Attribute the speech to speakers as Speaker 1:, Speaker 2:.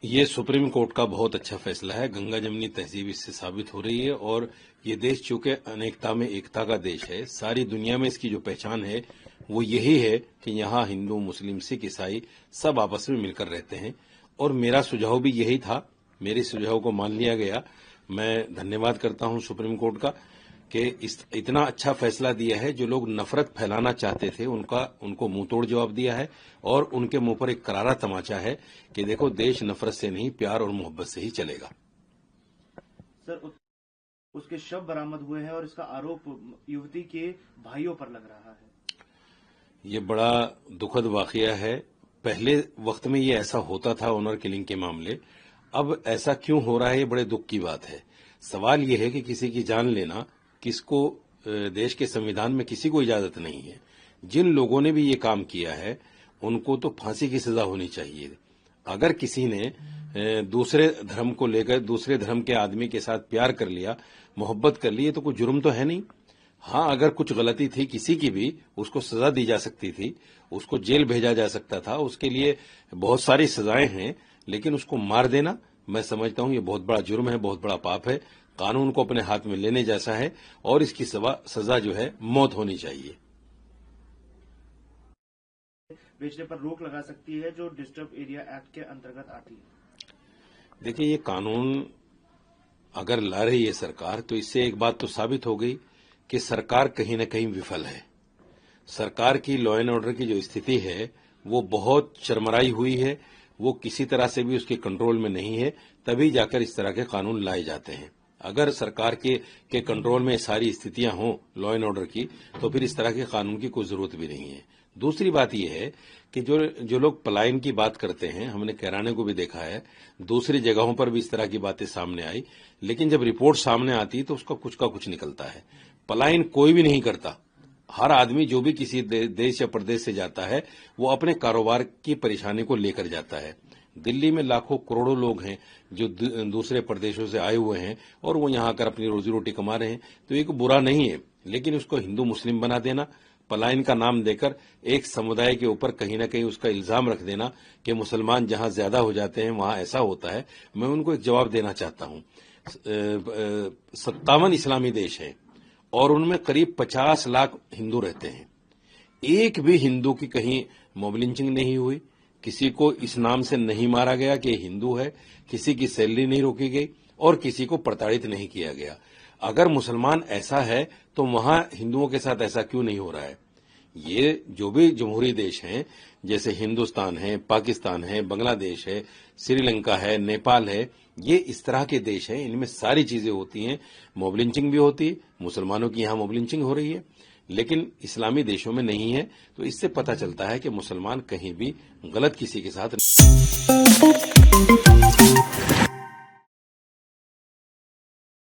Speaker 1: ये supreme court का बहुत अच्छा फैसला है। गंगा जमनी तहजीब इससे साबित हो रही है और ये देश चूंकि अनेकता में एकता का देश है, सारी दुनिया में इसकी जो पहचान है वो यही है कि यहाँ हिंदू, मुस्लिम, सिख, ईसाई सब आपस में मिलकर रहते हैं। और मेरा सुझाव भी यही था, मेरे सुझाव को मान लिया गया। मैं धन्यवाद करता हूँ सुप्रीम कोर्ट का कि इतना अच्छा फैसला दिया है। जो लोग नफरत फैलाना चाहते थे उनको मुंह तोड़ जवाब दिया है और उनके मुंह पर एक करारा तमाचा है कि देखो, देश नफरत से नहीं, प्यार और मोहब्बत से ही चलेगा।
Speaker 2: सर, उसके शव बरामद हुए हैं और इसका आरोप युवती के भाइयों पर लग रहा है।
Speaker 1: ये बड़ा दुखद वाकया है। पहले वक्त में ये ऐसा होता था, ऑनर किलिंग के मामले। अब ऐसा क्यों हो रहा है, ये बड़े दुख की बात है। सवाल ये है कि किसी की जान लेना किसको, देश के संविधान में किसी को इजाजत नहीं है। जिन लोगों ने भी ये काम किया है उनको तो फांसी की सजा होनी चाहिए। अगर किसी ने दूसरे धर्म को लेकर दूसरे धर्म के आदमी के साथ प्यार कर लिया, मोहब्बत कर ली, तो कोई जुर्म तो है नहीं। हाँ, अगर कुछ गलती थी किसी की भी, उसको सजा दी जा सकती थी, उसको जेल भेजा जा सकता था, उसके लिए बहुत सारी सजाएं हैं। लेकिन उसको मार देना, मैं समझता हूं ये बहुत बड़ा जुर्म है, बहुत बड़ा पाप है। कानून को अपने हाथ में लेने जैसा है और इसकी सजा जो है मौत होनी चाहिए।
Speaker 2: बेचने पर रोक लगा सकती है जो डिस्टर्ब एरिया एक्ट के अंतर्गत आती है।
Speaker 1: देखिए, ये कानून अगर ला रही है सरकार, तो इससे एक बात तो साबित हो गई कि सरकार कहीं न कहीं विफल है। सरकार की लॉ एंड ऑर्डर की जो स्थिति है वो बहुत चरमराई हुई है। वो किसी तरह से भी उसके कंट्रोल में नहीं है, तभी जाकर इस तरह के कानून लाए जाते हैं। अगर सरकार के कंट्रोल में सारी स्थितियां हों लॉ एंड ऑर्डर की, तो फिर इस तरह के कानून की कोई जरूरत भी नहीं है। दूसरी बात यह है कि जो लोग पलायन की बात करते हैं, हमने कैराने को भी देखा है, दूसरी जगहों पर भी इस तरह की बातें सामने आई, लेकिन जब रिपोर्ट सामने आती तो उसका कुछ का कुछ निकलता है। पलायन कोई भी नहीं करता। हर आदमी जो भी किसी देश या प्रदेश से जाता है वो अपने कारोबार की परेशानी को लेकर जाता है। दिल्ली में लाखों करोड़ों लोग हैं जो दूसरे प्रदेशों से आए हुए हैं और वो यहाँ आकर अपनी रोजी रोटी कमा रहे हैं, तो ये बुरा नहीं है। लेकिन उसको हिंदू मुस्लिम बना देना, पलायन का नाम देकर एक समुदाय के ऊपर कहीं ना कहीं उसका इल्जाम रख देना कि मुसलमान जहां ज्यादा हो जाते हैं वहां ऐसा होता है, मैं उनको एक जवाब देना चाहता हूं। 57 इस्लामी देश हैं और उनमें करीब 50 लाख हिंदू रहते हैं। एक भी हिंदू की कहीं मॉब लिंचिंग नहीं हुई, किसी को इस नाम से नहीं मारा गया कि हिंदू है, किसी की सैलरी नहीं रोकी गई और किसी को प्रताड़ित नहीं किया गया। अगर मुसलमान ऐसा है तो वहां हिंदुओं के साथ ऐसा क्यों नहीं हो रहा है? ये जो भी जमहूरी देश हैं, जैसे हिंदुस्तान है, पाकिस्तान है, बांग्लादेश है, श्रीलंका है, नेपाल है, ये इस तरह के देश हैं, इनमें सारी चीजें होती हैं। मॉब लिंचिंग भी होती है, मुसलमानों की यहां मॉब लिंचिंग हो रही है, लेकिन इस्लामी देशों में नहीं है। तो इससे पता चलता है कि मुसलमान कहीं भी गलत किसी के साथ